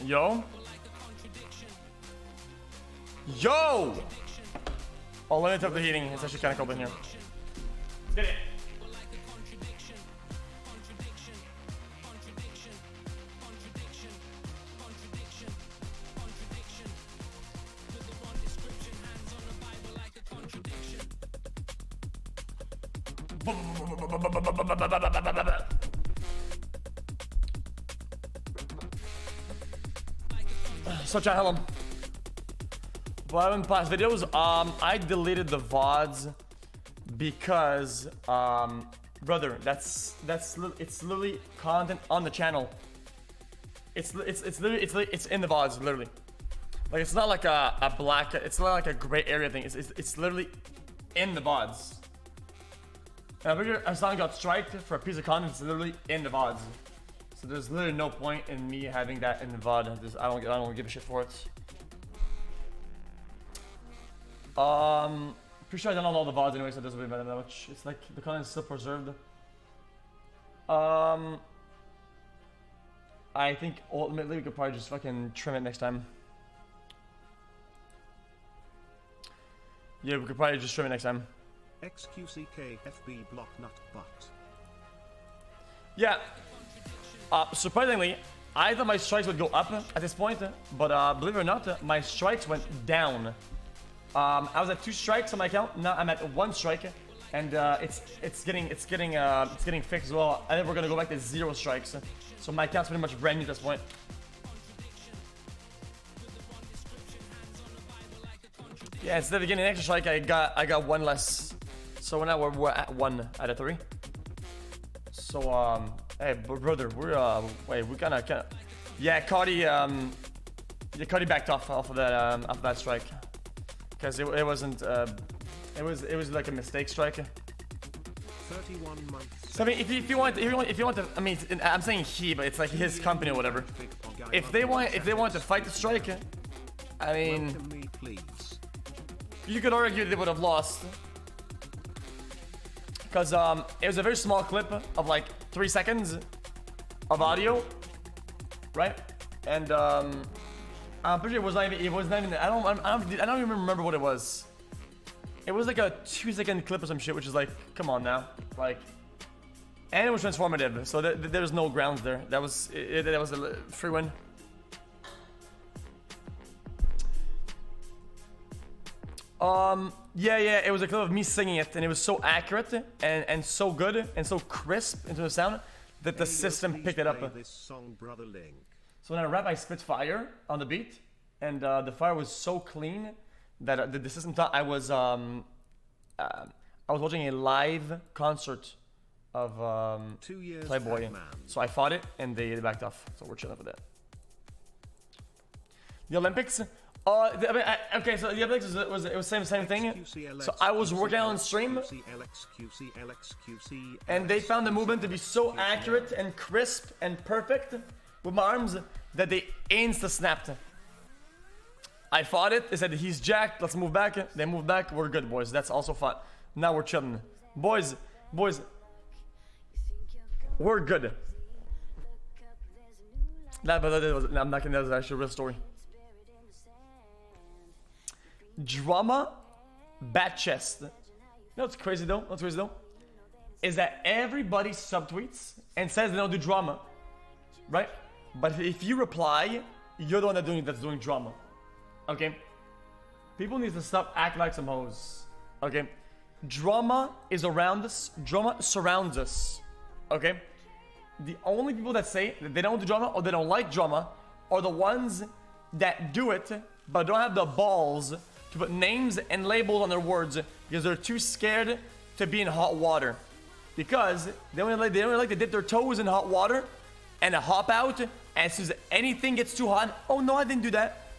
Yo. Yo! Oh, let me tap the heating. It's actually kind of cold in here. Let's get it. So chat, hello. Well, in past videos, I deleted the VODs because, brother, it's literally content on the channel. It's in the VODs, literally. Like, it's not like a black, it's not like a gray area thing. It's literally in the VODs. And I figure if someone got striked for a piece of content, it's literally in the VODs. So there's literally no point in me having that in the VOD. I don't give a shit for it. Pretty sure I don't know all the VODs anyway, so it doesn't really matter that much. It's like the content's still preserved. I think ultimately we could probably just fucking trim it next time. Yeah, we could probably just trim it next time. xQc KFB block nut butt. Yeah. Surprisingly, I thought my strikes would go up at this point, but believe it or not, my strikes went down. I was at 2 strikes on my account. Now I'm at 1 strike, and it's getting fixed as well. I think we're gonna go back to 0 strikes. So my account's pretty much brand new at this point. Yeah, instead of getting an extra strike, I got 1 less. So now we're at 1 out of 3. So hey brother, we kinda yeah, Cardi Cardi backed off of that strike. Because it wasn't it was like a mistake strike. 31 months. So I mean, if you want to, I mean, I'm saying he, but it's like his company or whatever. If they want to fight the strike, I mean, you could argue they would have lost. Because it was a very small clip of like 3 seconds of audio, right? And I'm pretty sure it was not even. I don't even remember what it was. It was like a 2-second clip or some shit, which is like, come on now, like. And it was transformative, so there was no grounds there. That was that was a free win. Yeah, it was a clip of me singing it, and it was so accurate and so good and so crisp into the sound that the system picked it up. So when I rap, I spit fire on the beat, and the fire was so clean that the system thought I was watching a live concert of Playboy. So I fought it, and they backed off. So we're chilling with that. The Olympics. Okay, so the Olympics was the same thing. So I was working on stream, and they found the movement to be so accurate and crisp and perfect with my arms that they insta-snapped. I fought it. They said, he's jacked. Let's move back. They moved back. We're good, boys. That's also fun. Now we're chilling. Boys. We're good. I'm not kidding. That was actually a real story. Drama, bat chest. You know what's crazy though? Is that everybody subtweets and says they don't do drama, right? But if you reply, you're the one that's doing drama. Okay? People need to stop acting like some hoes. Okay? Drama is around us. Drama surrounds us. Okay? The only people that say that they don't do drama or they don't like drama are the ones that do it but don't have the balls to put names and labels on their words because they're too scared to be in hot water. Because they only like to dip their toes in hot water and to hop out, and as soon as anything gets too hot, oh no, I didn't do that.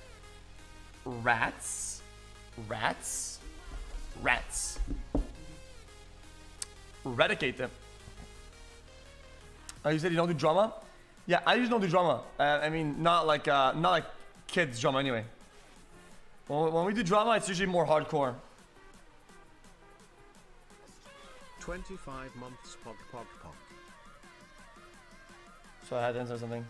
Rats. Eradicate them. Oh, you said you don't do drama? Yeah, I usually don't do drama. I mean, not like kids drama anyway. When we do drama, it's usually more hardcore. 25 months pog. So I had to answer something.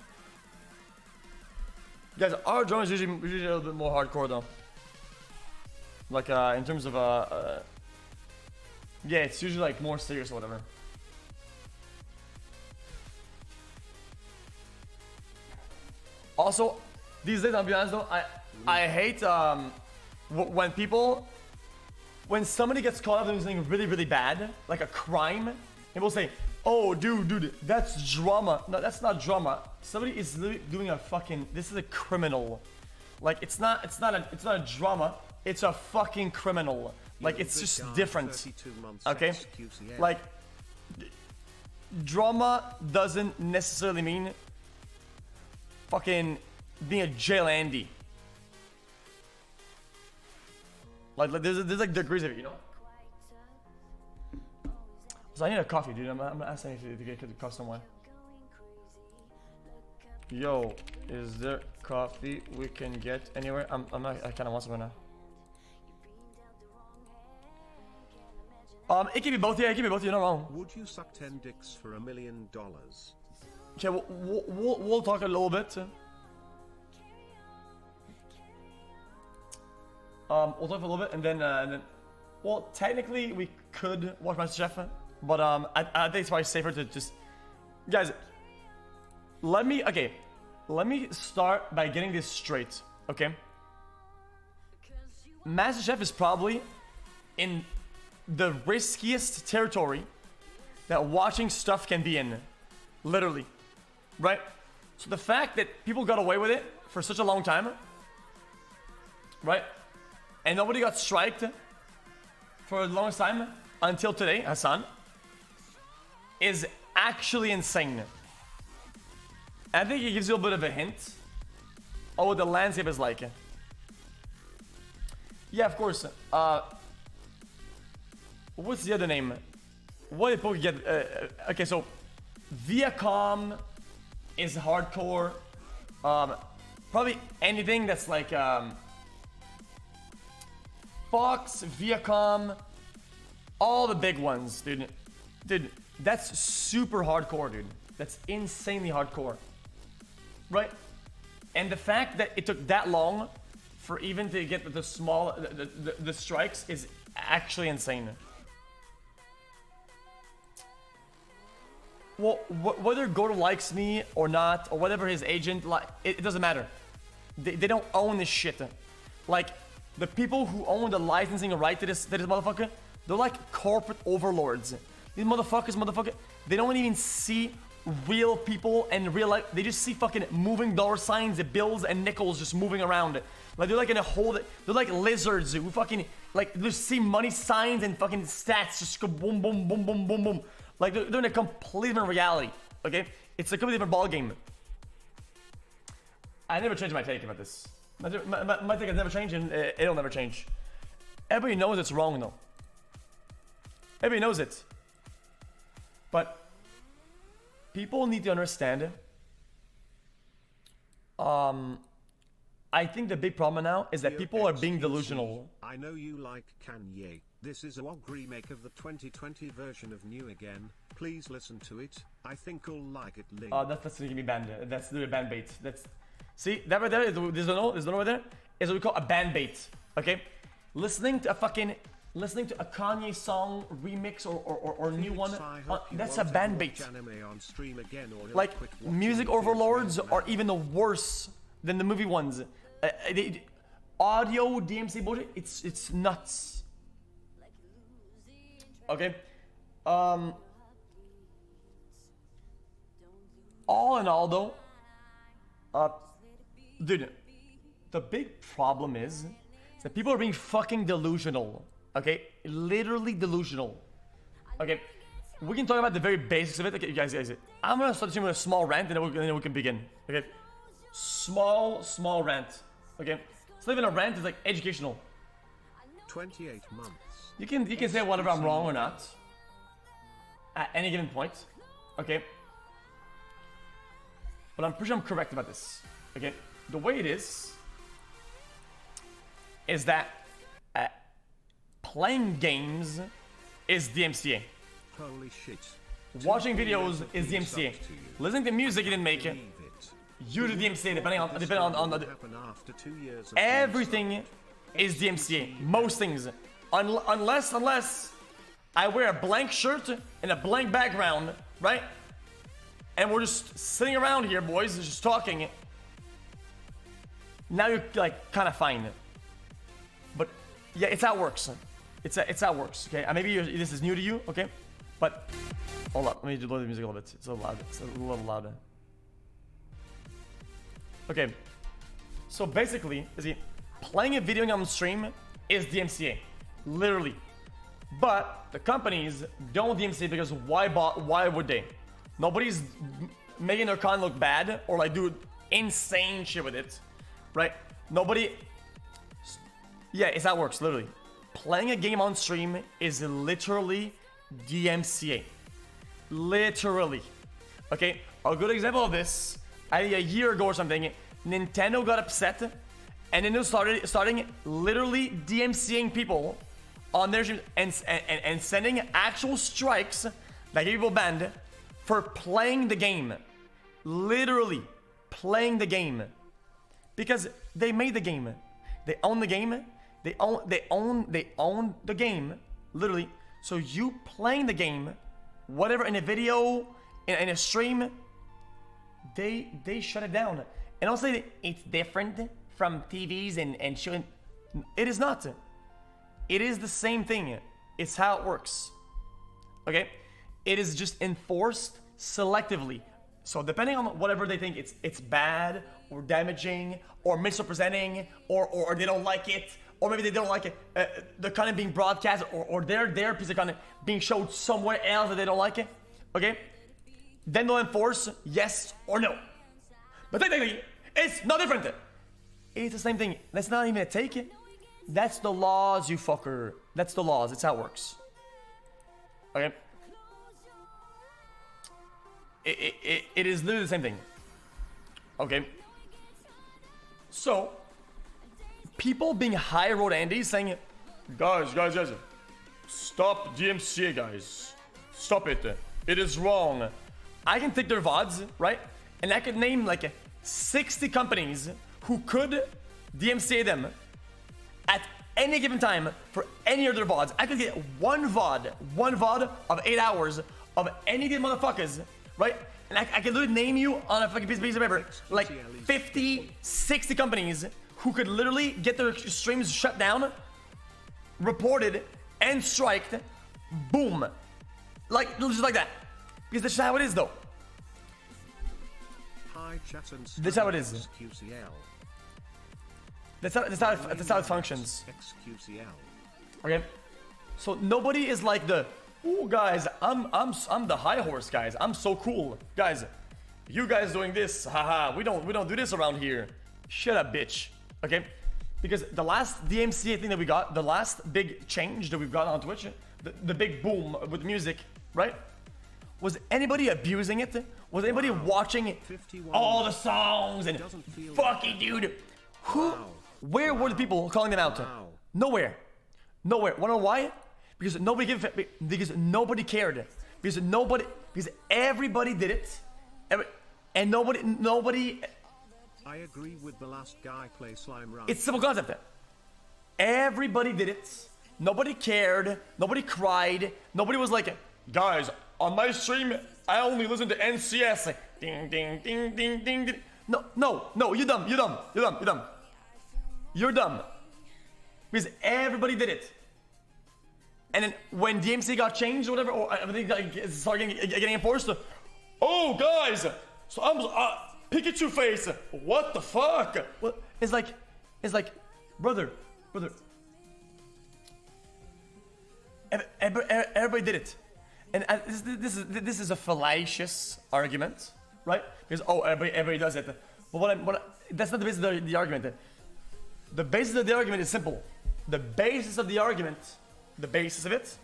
Guys, our drama is usually a little bit more hardcore though. Like in terms of yeah, it's usually like more serious or whatever. Also, these days, I'll be honest though, I hate when somebody gets caught up doing something really, really bad, like a crime, people say, oh, dude, that's drama. No, that's not drama. Somebody is literally doing a fucking, this is a criminal. Like, it's not a drama, it's a fucking criminal. Like, it's just different, okay? Like, drama doesn't necessarily mean fucking being a jail Andy. Like there's like degrees of it, you know? So I need a coffee, dude. I'm asking if to get the coffee somewhere. Yo, is there coffee we can get anywhere? I kind of want some right now. It can be both. Yeah, it can be both. You're not wrong. Would you suck 10 dicks for $1 million? Okay, we'll talk a little bit. We'll talk for a little bit, and then, well, technically we could watch MasterChef, but I think it's probably safer to just, guys. Let me start by getting this straight, okay? MasterChef is probably in the riskiest territory that watching stuff can be in, literally, right? So the fact that people got away with it for such a long time, right? And nobody got striked for the longest time until today, Hassan, is actually insane. I think it gives you a bit of a hint of what the landscape is like. Yeah, of course. What's the other name? What did Poke get? Okay, so Viacom is hardcore. Probably anything that's like Fox, Viacom, all the big ones, dude. Dude, that's super hardcore, dude. That's insanely hardcore, right? And the fact that it took that long for even to get the small the strikes is actually insane. Well, whether Gordo likes me or not, or whatever his agent like, it doesn't matter. They don't own this shit. Like, the people who own the licensing right to this motherfucker, they're like corporate overlords. These motherfuckers, they don't even see real people and real life. They just see fucking moving dollar signs, bills, and nickels just moving around. Like, they're like in a hole. They're like lizards who fucking, like, they just see money signs and fucking stats just go boom, boom, boom, boom, boom, boom. Like, they're in a completely different reality, okay? It's a completely different ball game. I never changed my take about this. My take has never changed, and it'll never change. Everybody knows it's wrong, though. Everybody knows it. But people need to understand. I think the big problem now is that people are being delusional. I know you like Kanye. This is a WOG remake of the 2020 version of New Again. Please listen to it. I think you'll like it. Link. That's gonna be banned. That's the ban bait. That's, see, that right there is, there's no right there, is what we call a ban bait. Okay, listening to a Kanye song remix or new one, that's a ban bait. Like, music overlords are even worse than the movie ones. Audio DMCA bullshit, it's nuts. Okay, all in all though, dude, the big problem is that people are being fucking delusional. Okay, literally delusional. Okay, we can talk about the very basics of it. Okay, guys, I'm gonna start with a small rant, and then we can begin. Okay, small rant. Okay, it's not even a rant; it's like educational. 28 months. You can say whatever I'm wrong or not at any given point. Okay, but I'm pretty sure I'm correct about this. Okay, the way it is that playing games is DMCA. Holy shit. Watching videos is DMCA. Listening to music you didn't make it. Usually DMCA, depending on the... Everything is DMCA. Most things. Unless I wear a blank shirt and a blank background, right? And we're just sitting around here, boys, just talking. Now you're like kind of fine. But yeah, it's how it works. It's how it works, okay? Maybe this is new to you, okay? But hold up, let me lower the music a little bit. It's a little loud. It's a little louder. Okay. So basically, playing a video game on stream is DMCA, literally. But the companies don't DMCA because why would they? Nobody's making their content look bad or like do insane shit with it, right? Nobody. Yeah, it's how it works, literally. Playing a game on stream is literally DMCA. Literally. Okay, a good example of this, a year ago or something, Nintendo got upset and then they starting literally DMCAing people on their streams and sending actual strikes that get people banned for playing the game. Literally playing the game. Because they made the game. They own the game. They own the game, literally. So you playing the game, whatever, in a video, in a stream, they shut it down. And I'll say that it's different from TVs and showing. It is not. It is the same thing. It's how it works. Okay? It is just enforced selectively. So depending on whatever they think it's bad or damaging or misrepresenting or they don't like it, or maybe they don't like it, the content being broadcast or their piece of content being showed somewhere else that they don't like it, okay? Then they'll enforce yes or no. But technically, it's no different. It's the same thing. That's not even a take it. That's the laws, you fucker. That's the laws. It's how it works. Okay? It is literally the same thing. Okay? So, people being high road Andy saying, guys, stop DMCA, guys. Stop it. It is wrong. I can take their VODs, right? And I could name like 60 companies who could DMCA them at any given time for any of their VODs. I could get one VOD of 8 hours of any given motherfuckers, right? And I can literally name you on a fucking piece of paper like 50, 60 companies who could literally get their streams shut down, reported, and striked, boom. Like, just like that. Because that's how it is, though. That's how it is. That's how it functions. Okay? So nobody is like the, ooh, guys, I'm the high horse, guys. I'm so cool. Guys, you guys doing this, haha, we don't do this around here. Shut up, bitch. Okay? Because the last DMCA thing that we got, the last big change that we've got on Twitch, the big boom with music, right? Was anybody abusing it? Was anybody watching all the songs and fucking dude? Where were the people calling them out? Nowhere. Wanna know why? Because nobody cared. Because everybody did it. And nobody. I agree with the last guy play slime run. It's simple concept. Everybody did it. Nobody cared. Nobody cried. Nobody was like, guys, on my stream, I only listen to NCS. Ding, ding, ding, ding, ding, ding. No, you're dumb. You're dumb. Because everybody did it. And then when DMCA got changed or whatever, or everything started getting enforced, oh, guys, so I'm Pikachu face. What the fuck? Well, it's like, brother. Everybody did it. And this is a fallacious argument, right? Because everybody does it. But that's not the basis of the argument. The basis of the argument is simple. The basis of it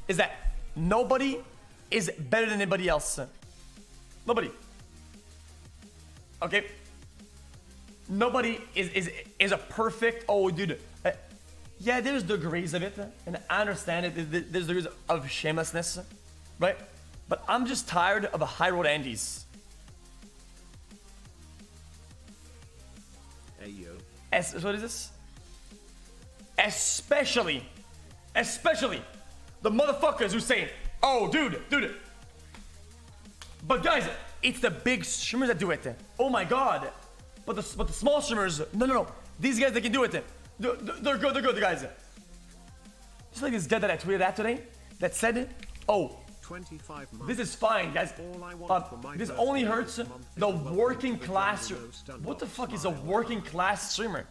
is that nobody is better than anybody else. Nobody. Okay? Nobody is a perfect. Oh, dude. Yeah, there's degrees of it, and I understand it. There's degrees of shamelessness, right? But I'm just tired of the high road Andes. Hey yo. What is this? Especially the motherfuckers who say, oh, dude. But guys, it's the big streamers that do it. Oh my god. But the small streamers, no. These guys, they can do it. They're good, guys. Just like this guy that I tweeted at today that said, oh, 25 months. This is fine, guys. This only hurts the working class. What the fuck is a working class streamer?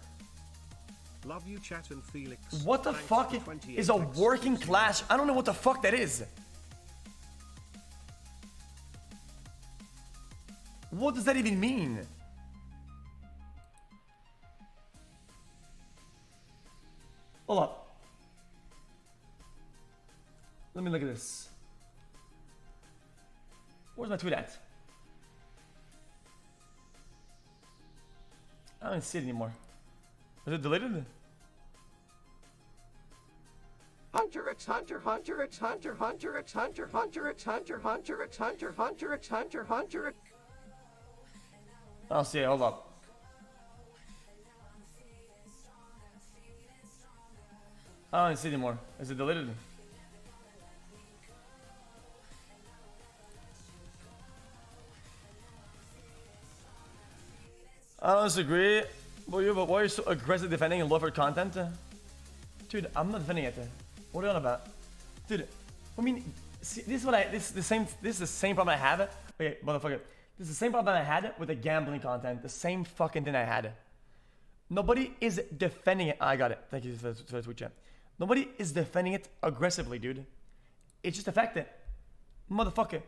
Love you, chat and Felix. What the fuck is a working class? I don't know what the fuck that is. What does that even mean? Hold up. Let me look at this. Where's my tweet at? I don't see it anymore. Is it deleted? Hunter X Hunter Hunter X Hunter Hunter X Hunter Hunter X Hunter Hunter X Hunter Hunter X Hunter Hunter X. I don't see it. Hold up. I don't see it anymore. Is it deleted? I don't disagree with you, but why are you so aggressive defending and lower content? Dude, I'm not defending it. What are you on about? Dude, I mean, see, this is the same problem I have. Okay, motherfucker. This is the same problem I had with the gambling content. The same fucking thing I had. Nobody is defending it. I got it. Thank you for the tweet chat. Nobody is defending it aggressively, dude. It's just a fact that, motherfucker,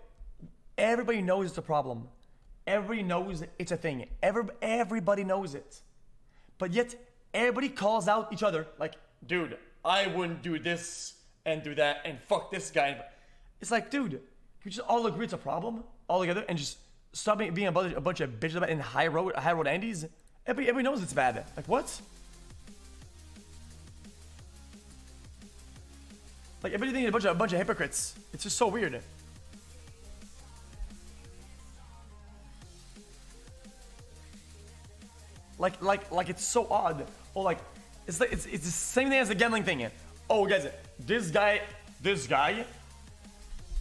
everybody knows it's a problem. Everybody knows it's a thing. Everybody knows it. But yet, everybody calls out each other like, dude, I wouldn't do this and do that and fuck this guy. It's like, dude, you just all agree it's a problem all together and just stop being a bunch of bitches about in high road Andes. Everybody knows it's bad. Like, what? Like, everybody thinks a bunch of hypocrites. It's just so weird. Like it's so odd. Or like it's the same thing as the gambling thing. Oh guys, this guy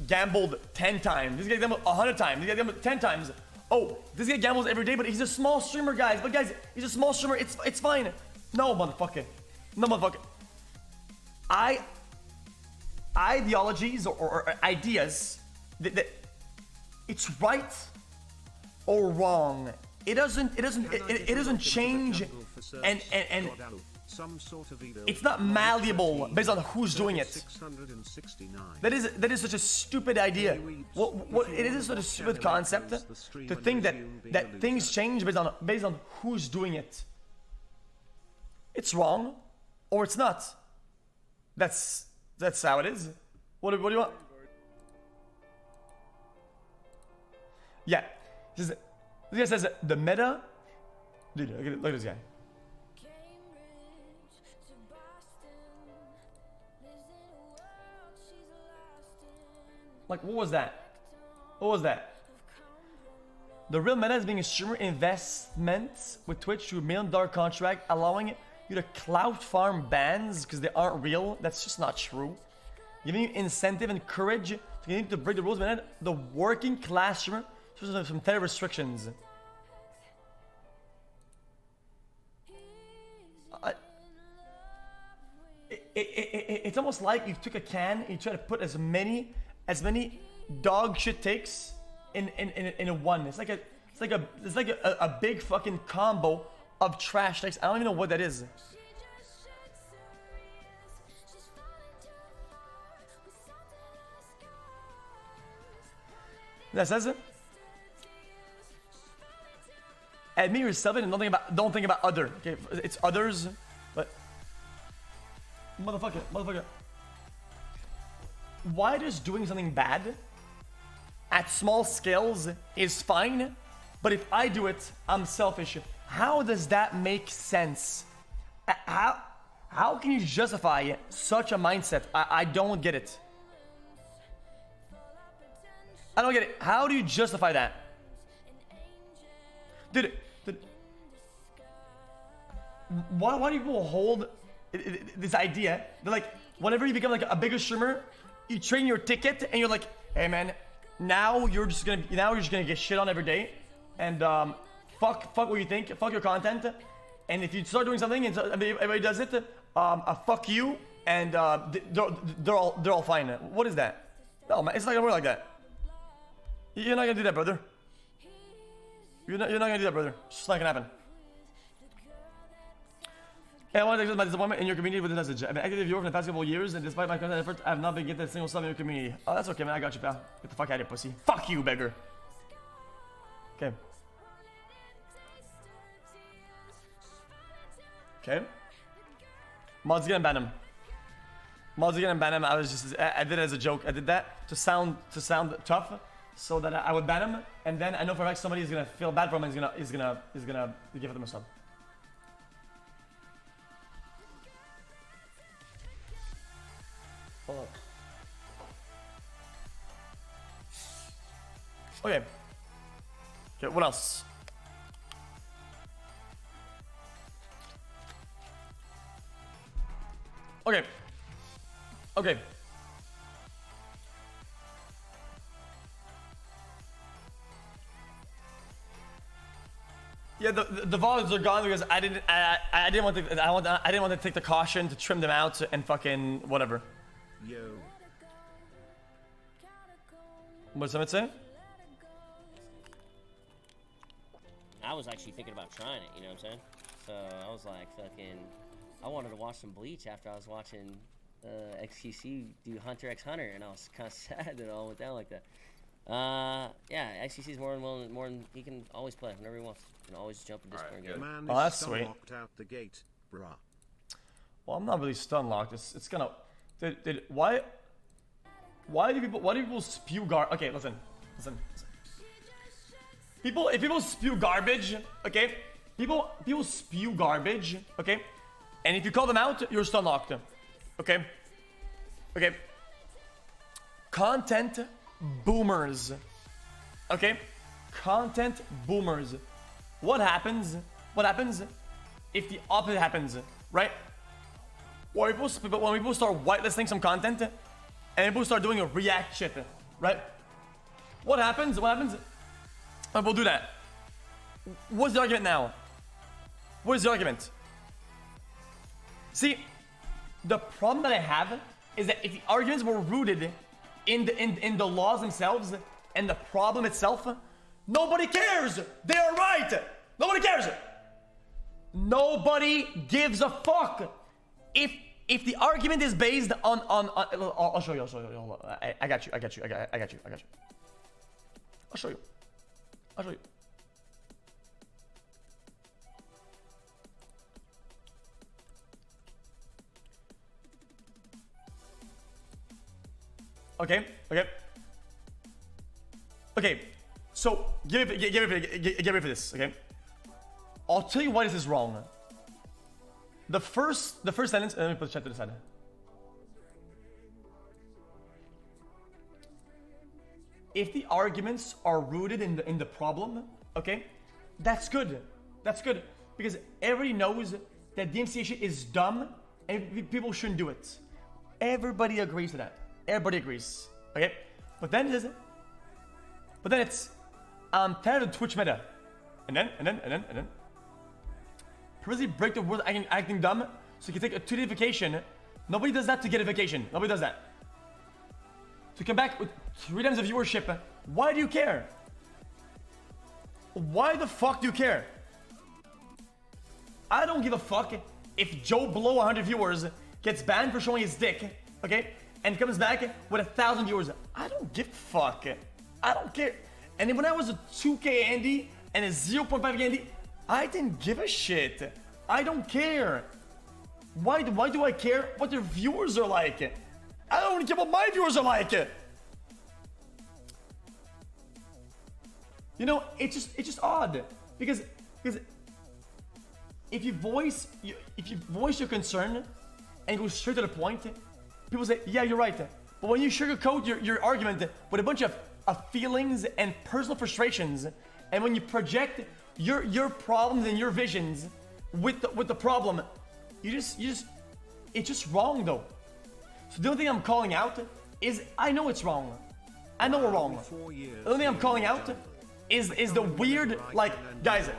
gambled 10 times. This guy gambled 100 times. This guy gambled 10 times. Oh, this guy gambles every day, but he's a small streamer, guys. But guys, he's a small streamer. It's fine. No, motherfucker. No, motherfucker. Ideologies or ideas that it's right or wrong. It doesn't change and it's not malleable based on who's doing it. That is such a stupid idea. What it is such a stupid concept to think that things change based on who's doing it. It's wrong or it's not. That's how it is. What do you want? Yeah. This guy says the meta. Dude, look at this guy. Like, what was that? What was that? The real meta is being a streamer investment with Twitch to $1 million contract, allowing you to clout farm bans because they aren't real. That's just not true. Giving you incentive and courage to continue to break the rules, man. The working class streamer suffers from tether restrictions. It's almost like you took a can and you try to put as many dog shit takes in a one. It's like a big fucking combo of trash takes. I don't even know what that is. That says it. Admit yourself and don't think about other. Okay, it's others, but motherfucker. Why does doing something bad at small scales is fine, but if I do it, I'm selfish? How does that make sense? How can you justify such a mindset? I don't get it. I don't get it. How do you justify that? Dude, why do people hold this idea? They're like, whenever you become like a bigger streamer, you train your ticket and you're like, hey man, now you're just gonna get shit on every day, and fuck what you think, fuck your content, and if you start doing something and everybody does it, fuck you, and they're all fine. What is that? No man, it's not gonna work like that. You're not gonna do that, brother. You're not gonna do that, brother. It's just not gonna happen. Hey, I want to express my disappointment in your community with this message. I've been active viewer for the past couple of years, and despite my content efforts, I have not been getting a single sub in your community. Oh, that's okay, man. I got you, pal. Get the fuck out of here, pussy. Fuck you, beggar. Okay. Okay. Mod's gonna ban him. Mod's gonna ban him. I did it as a joke. I did that to sound tough, so that I would ban him, and then I know for a fact somebody is gonna feel bad for him and is gonna give him a sub. Hold up. Okay. Okay, what else? Okay. Okay. Yeah, the volumes are gone because I didn't want to take the caution to trim them out and fucking whatever. Yo. What's Summit say? I was actually thinking about trying it, you know what I'm saying? So I was like, fucking, I wanted to watch some Bleach after I was watching xQc do Hunter x Hunter, and I was kind of sad that it all went down like that. Yeah, xQc is more than he can always play whenever he wants. He can always jump in Discord and go. Man Oh, that's sweet. Locked out the gate, bruh. Well, I'm not really stun locked. It's gonna. Why do people spew Okay, listen. If people spew garbage, okay? People spew garbage, okay? And if you call them out, you're stun locked, okay? Okay. Content boomers, okay? Content boomers. What happens? What happens if the opposite happens, right? When people start whitelisting some content and people start doing a react shit, right? What happens? We'll do that. What's the argument now? What is the argument? See, the problem that I have is that if the arguments were rooted in the laws themselves and the problem itself, nobody cares. They are right. Nobody cares. Nobody gives a fuck. If the argument is based on I'll show you. Hold on. I got you. I'll show you. Okay. So get ready for this. Okay. I'll tell you why this is wrong. The first sentence. Let me put the chat to the side. If the arguments are rooted in the problem, okay, that's good. That's good because everybody knows that DMCA shit is dumb and people shouldn't do it. Everybody agrees to that. Everybody agrees. Okay, but then it's I'm tired of Twitch meta, and then. Purposely break the rules acting dumb so you can take a 2-day vacation. Nobody does that to get a vacation. Nobody does that. To come back with 3 times the viewership, why do you care? Why the fuck do you care? I don't give a fuck if Joe below 100 viewers gets banned for showing his dick, okay? And comes back with 1,000 viewers. I don't give a fuck. I don't care. And then when I was a 2K Andy and a 0.5 Andy, I didn't give a shit. I don't care. Why do I care what their viewers are like? I don't care what my viewers are like. You know, it's just odd because if you voice your concern and go straight to the point, people say, yeah, you're right. But when you sugarcoat your argument with a bunch of feelings and personal frustrations, and when you project your problems and your visions with the problem, it's just wrong though. So the only thing I'm calling out is I know it's wrong. I know we're wrong. The only thing I'm calling out is the weird, like, guys,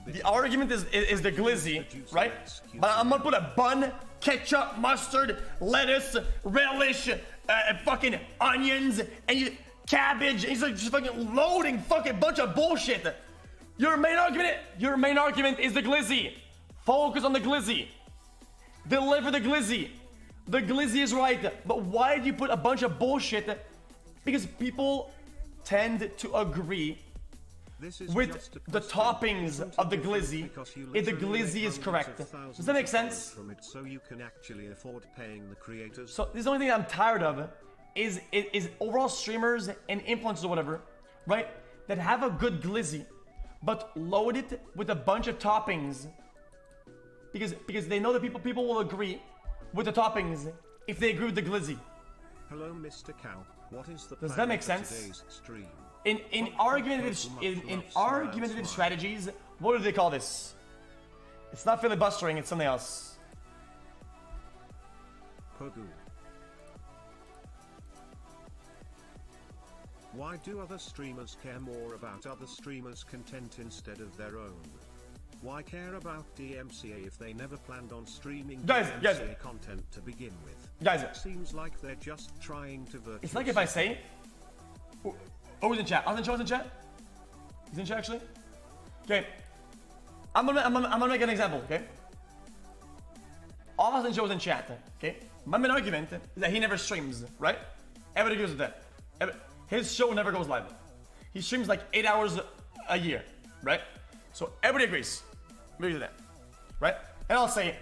the argument is the glizzy, right? But I'm gonna put a bun, ketchup, mustard, lettuce, relish, fucking onions, and cabbage. He's like just fucking loading fucking bunch of bullshit. Your main argument is the glizzy. Focus on the glizzy. Deliver the glizzy. The glizzy is right. But why do you put a bunch of bullshit? Because people tend to agree with the toppings of the glizzy if the glizzy is correct. Does that make sense? So you can actually afford paying the creators. So this is the only thing I'm tired of is overall streamers and influencers or whatever, right? That have a good glizzy, but load it with a bunch of toppings because they know that people will agree with the toppings if they agree with the glizzy. Hello, Mr. Cow. What is the Does that make sense? In argumentative strategies, what do they call this? It's not filibustering, it's something else. Pogu. Why do other streamers care more about other streamers' content instead of their own? Why care about DMCA if they never planned on streaming DMCA content to begin with? Guys, it seems like they're just trying to virtue. It's like if I say, who's in chat? Who's in chat? He's in chat actually. Okay, I'm gonna make an example. Okay, Austin shows in chat. Okay, my main argument is that he never streams, right? Everybody agrees with that. His show never goes live. He streams like 8 hours a year, right? So everybody agrees. Agree with that, right? And I'll say,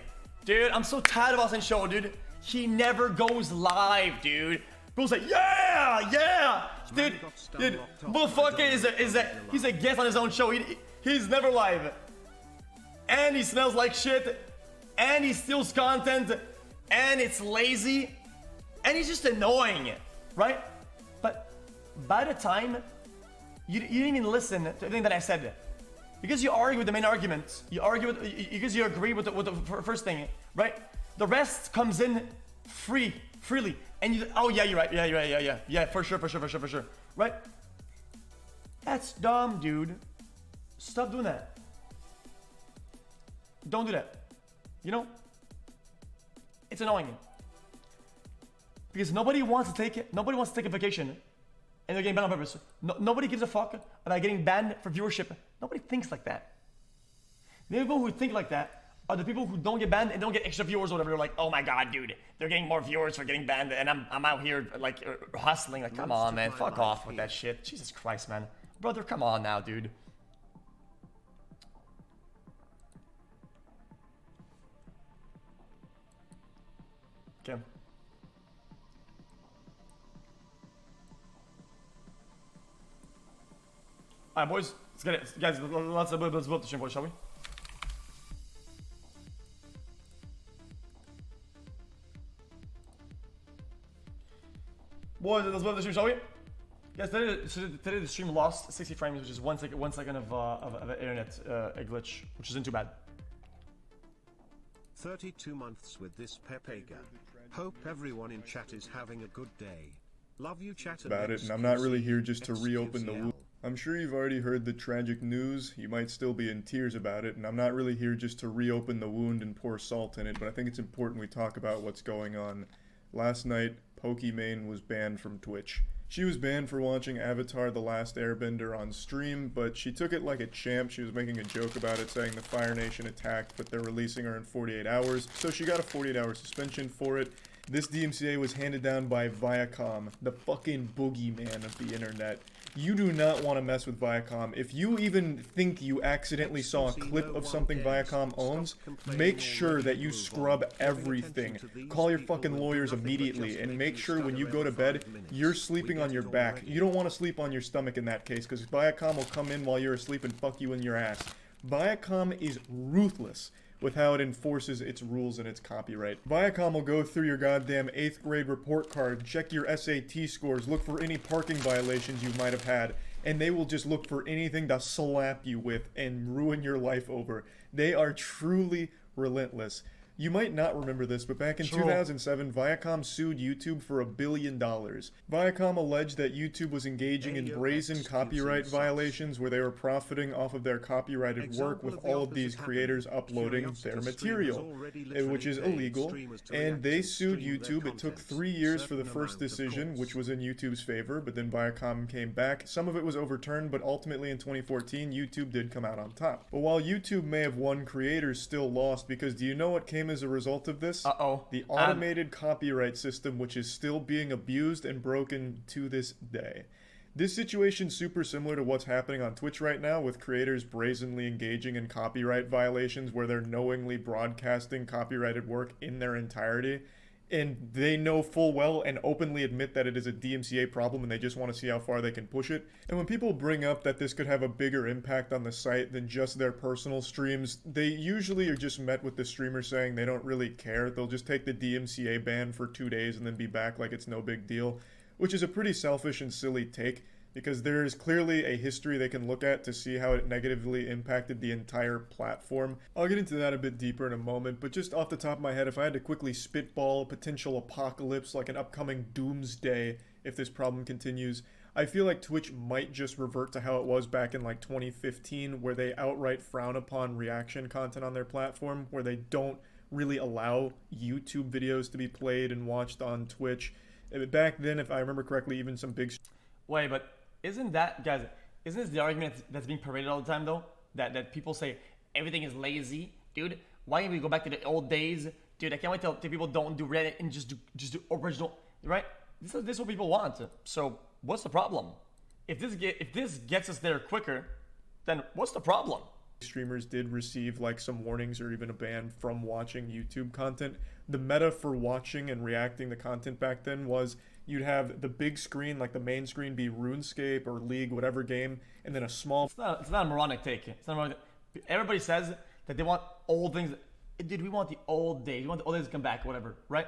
dude, I'm so tired of Austin's show, dude. He never goes live, dude. People say, yeah, dude, motherfucker he's a guest on his own show. He's never live, and he smells like shit, and he steals content, and it's lazy, and he's just annoying, right? But by the time you didn't even listen to everything that I said. Because you argue with the main argument, because you agree with the first thing, right? The rest comes in freely, and you, oh yeah, you're right, yeah, for sure, right? That's dumb, dude. Stop doing that. Don't do that. You know? It's annoying. Because nobody wants to take a vacation. And they're getting banned on purpose. Nobody gives a fuck about getting banned for viewership. Nobody thinks like that. The people who think like that are the people who don't get banned and don't get extra viewers or whatever. They're like, oh my god, dude, they're getting more viewers for getting banned, and I'm out here like hustling. Like, come on, man, fuck off with that shit. Jesus Christ, man, brother, come on now, dude. Okay. Alright, boys, let's get it. Guys, let's build the stream, boys, shall we? Boys, let's build the stream, shall we? Guys, today the stream lost 60 frames, which is one second of internet glitch, which isn't too bad. 32 months with this Pepega. Hope everyone in chat is having a good day. Love you, chat. About it, and I'm not really here just to reopen the wound. I'm sure you've already heard the tragic news. You might still be in tears about it, and I'm not really here just to reopen the wound and pour salt in it, but I think it's important we talk about what's going on. Last night, Pokimane was banned from Twitch. She was banned for watching Avatar: The Last Airbender on stream, but she took it like a champ. She was making a joke about it, saying the Fire Nation attacked, but they're releasing her in 48 hours. So she got a 48-hour suspension for it. This DMCA was handed down by Viacom, the fucking boogeyman of the internet. You do not want to mess with Viacom. If you even think you accidentally saw a clip of something Viacom owns, make sure that you scrub everything. Call your fucking lawyers immediately, and make sure when you go to bed, you're sleeping on your back. You don't want to sleep on your stomach in that case, because Viacom will come in while you're asleep and fuck you in your ass. Viacom is ruthless with how it enforces its rules and its copyright. Viacom will go through your goddamn 8th grade report card, check your SAT scores, look for any parking violations you might have had, and they will just look for anything to slap you with and ruin your life over. They are truly relentless. You might not remember this, but back in 2007, Viacom sued YouTube for $1 billion. Viacom alleged that YouTube was engaging in brazen copyright violations where they were profiting off of their copyrighted work with all of these creators uploading their material, which is illegal, and they sued YouTube. It took 3 years for the first decision, which was in YouTube's favor, but then Viacom came back. Some of it was overturned, but ultimately in 2014, YouTube did come out on top. But while YouTube may have won, creators still lost, because do you know what came as a result of this? The automated copyright system, which is still being abused and broken to this day. This situation's super similar to what's happening on Twitch right now, with creators brazenly engaging in copyright violations where they're knowingly broadcasting copyrighted work in their entirety. And they know full well and openly admit that it is a DMCA problem and they just want to see how far they can push it. And when people bring up that this could have a bigger impact on the site than just their personal streams, they usually are just met with the streamer saying they don't really care. They'll just take the DMCA ban for 2 days and then be back like it's no big deal, which is a pretty selfish and silly take, because there is clearly a history they can look at to see how it negatively impacted the entire platform. I'll get into that a bit deeper in a moment, but just off the top of my head, if I had to quickly spitball a potential apocalypse, like an upcoming doomsday if this problem continues, I feel like Twitch might just revert to how it was back in like 2015, where they outright frown upon reaction content on their platform, where they don't really allow YouTube videos to be played and watched on Twitch. Back then, if I remember correctly, even some big... Wait, but isn't that, guys, isn't this the argument that's being paraded all the time, though? That people say everything is lazy? Dude, why don't we go back to the old days? Dude, I can't wait till people don't do Reddit and just do original, right? This is what people want. So what's the problem? If this gets us there quicker, then what's the problem? Streamers did receive like some warnings or even a ban from watching YouTube content. The meta for watching and reacting to content back then was you'd have the big screen, like the main screen, be RuneScape or League, whatever game, and then a small... It's not a moronic take. It's not moronic. Everybody says that they want old things. Dude, we want the old days. We want the old days to come back, whatever, right?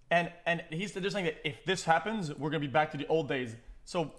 And they're saying that if this happens, we're going to be back to the old days. So...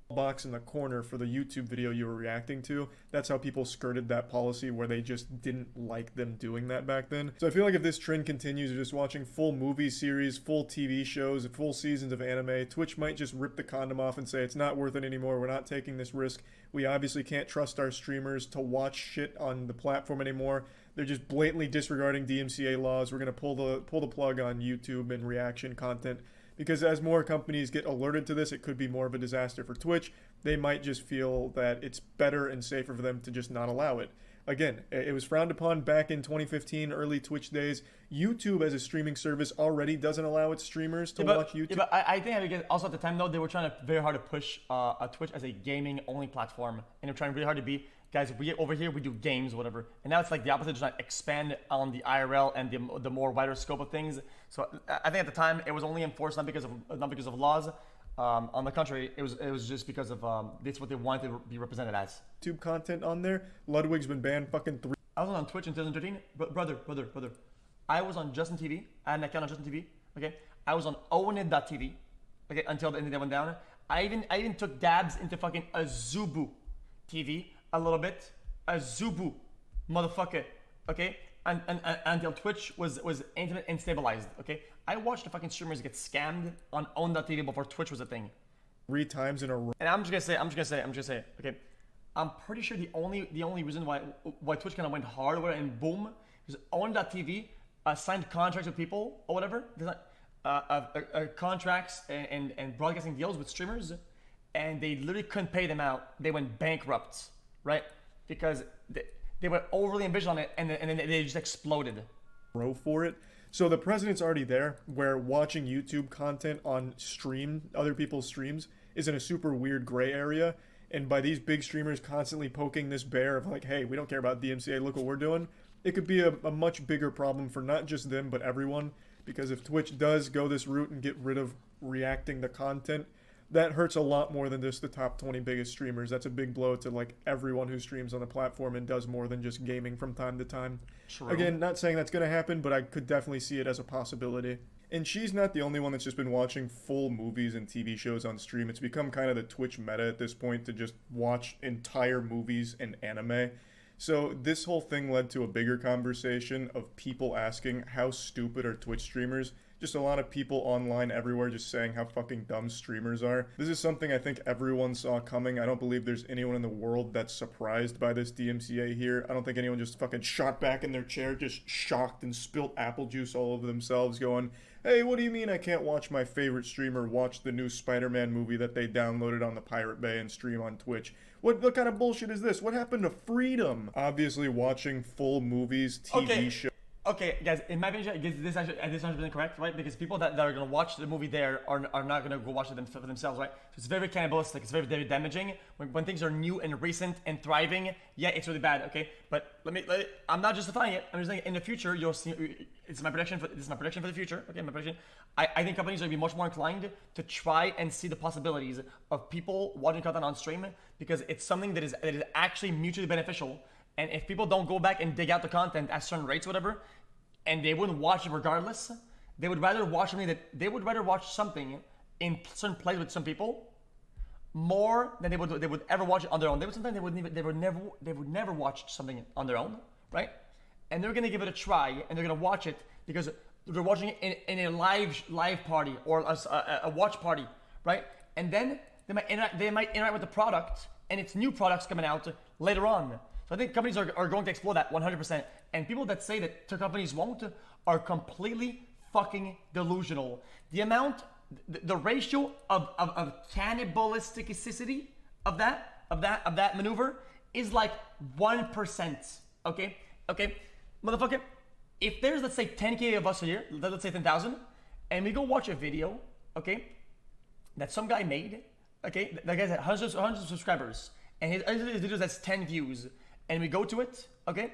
box in the corner for the YouTube video you were reacting to. That's how people skirted that policy, where they just didn't like them doing that back then. So I feel like if this trend continues, you're just watching full movie series, full TV shows, full seasons of anime, Twitch might just rip the condom off and say it's not worth it anymore. We're not taking this risk. We obviously can't trust our streamers to watch shit on the platform anymore. They're just blatantly disregarding DMCA laws. We're going to pull the plug on YouTube and reaction content. Because as more companies get alerted to this, it could be more of a disaster for Twitch. They might just feel that it's better and safer for them to just not allow it. Again, it was frowned upon back in 2015, early Twitch days. YouTube as a streaming service already doesn't allow its streamers to watch YouTube. Yeah, but I think because also at the time, though, they were trying to very hard to push Twitch as a gaming-only platform. And they're trying really hard to be, guys, over here, we do games, whatever. And now it's like the opposite, just like expand on the IRL and the more wider scope of things. So I think at the time, it was only enforced not because of laws. On the contrary, it was just because of that's what they wanted to be represented as. YouTube content on there. Ludwig's been banned fucking 3. I was on Twitch in 2013, brother. I was on Justin TV. I had an account on Justin TV. Okay, I was on Ownit.tv. Okay, until the end they went down. I even took dabs into fucking Azubu TV a little bit. Azubu, motherfucker. Okay, and until Twitch was intimate and stabilized. Okay, I watched the fucking streamers get scammed on Own.tv before Twitch was a thing. 3 times in a row. And I'm just gonna say. Okay, I'm pretty sure the only reason why Twitch kind of went hard with it and boom is Own.tv signed contracts with people or whatever. Contracts and broadcasting deals with streamers, and they literally couldn't pay them out. They went bankrupt, right? Because they were overly ambitious on it, and then they just exploded. For it. So the precedent's already there, where watching YouTube content on other people's streams, is in a super weird gray area. And by these big streamers constantly poking this bear of like, hey, we don't care about DMCA, look what we're doing, it could be a much bigger problem for not just them, but everyone. Because if Twitch does go this route and get rid of reacting to content, that hurts a lot more than just the top 20 biggest streamers. That's a big blow to like everyone who streams on the platform and does more than just gaming from time to time. True. Again, not saying that's going to happen, but I could definitely see it as a possibility. And she's not the only one that's just been watching full movies and TV shows on stream. It's become kind of the Twitch meta at this point to just watch entire movies and anime. So this whole thing led to a bigger conversation of people asking how stupid are Twitch streamers. Just a lot of people online everywhere just saying how fucking dumb streamers are. This is something I think everyone saw coming. I don't believe there's anyone in the world that's surprised by this DMCA here. I don't think anyone just fucking shot back in their chair, just shocked and spilt apple juice all over themselves going, hey, what do you mean I can't watch my favorite streamer watch the new Spider-Man movie that they downloaded on the Pirate Bay and stream on Twitch? What kind of bullshit is this? What happened to freedom? Obviously, watching full movies, TV shows. Okay, guys, in my opinion, this actually 100% correct, right? Because people that are going to watch the movie there are not going to go watch it for themselves, right? So it's very cannibalistic, it's very damaging. When things are new and recent and thriving, yeah, it's really bad, okay? But I'm not justifying it. I'm just saying in the future, you'll see, this is my prediction for the future, okay? My prediction. I think companies are going to be much more inclined to try and see the possibilities of people watching content on stream because it's something that is actually mutually beneficial. And if people don't go back and dig out the content at certain rates, whatever, and they wouldn't watch it regardless, they would rather watch something in certain place with some people more than they would ever watch it on their own. They would never watch something on their own, right? And they're gonna give it a try, and they're gonna watch it because they're watching it in a live party or a watch party, right? And then they might interact with the product, and it's new products coming out later on. So I think companies are going to explore that 100%. And people that say that companies won't are completely fucking delusional. The ratio of cannibalisticity of that maneuver is like 1%. Okay? Motherfucker, if there's, let's say, 10K of us a year, let's say 10,000, and we go watch a video, okay, that some guy made, okay, that guy's at hundreds of subscribers, and his videos has 10 views, and we go to it, okay?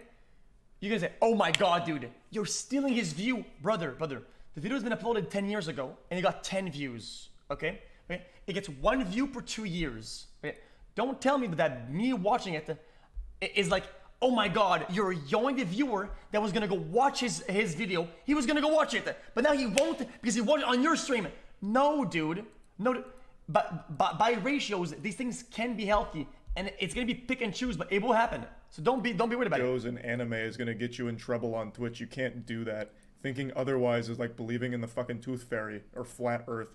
You're gonna say, oh my god, dude, you're stealing his view. Brother, the video has been uploaded 10 years ago, and it got 10 views, okay? It gets 1 view per 2 years, okay? Don't tell me that me watching it is like, oh my god, you're yelling the viewer that was gonna go watch his video. He was gonna go watch it, but now he won't because he watched it on your stream. No, dude, no, but by ratios, these things can be healthy, and it's gonna be pick and choose, but it will happen. So don't be worried about it. Shows and anime is gonna get you in trouble on Twitch. You can't do that. Thinking otherwise is like believing in the fucking tooth fairy or flat earth.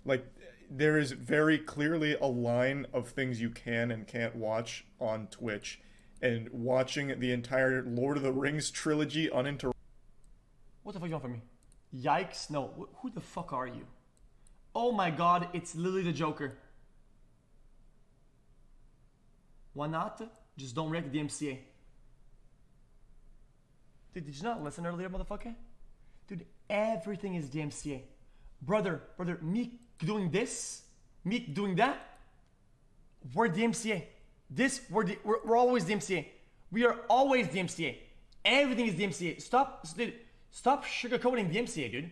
Like, there is very clearly a line of things you can and can't watch on Twitch. And watching the entire Lord of the Rings trilogy uninterrupted. What the fuck you want from me? Yikes, no. Who the fuck are you? Oh my god, it's literally the Joker. Why not? Just don't react to DMCA. Dude, did you not listen earlier, motherfucker? Dude, everything is DMCA. Brother, me doing this, me doing that, we're DMCA. We're always DMCA. We are always DMCA. Everything is DMCA. Stop sugarcoating DMCA, dude.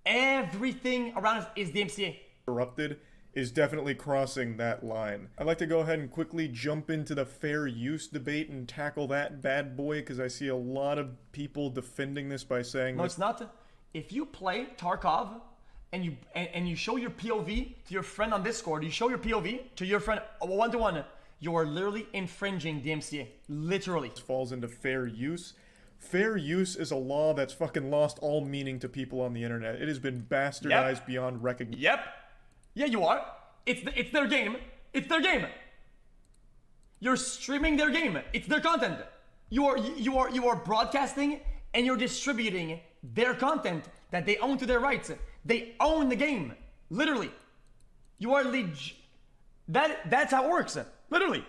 Everything around us is DMCA. Interrupted is definitely crossing that line. I'd like to go ahead and quickly jump into the fair use debate and tackle that bad boy, because I see a lot of people defending this by saying no, it's not. If you play Tarkov and you show your POV to your friend on Discord, you show your POV to your friend one-to-one, you are literally infringing DMCA. Literally. This falls into fair use. Fair use is a law that's fucking lost all meaning to people on the internet. It has been bastardized beyond recognition. Yep. Yeah, you are. It's their game. It's their game. You're streaming their game. It's their content. You are broadcasting and you're distributing their content that they own to their rights. They own the game. Literally. You are that's how it works. Literally.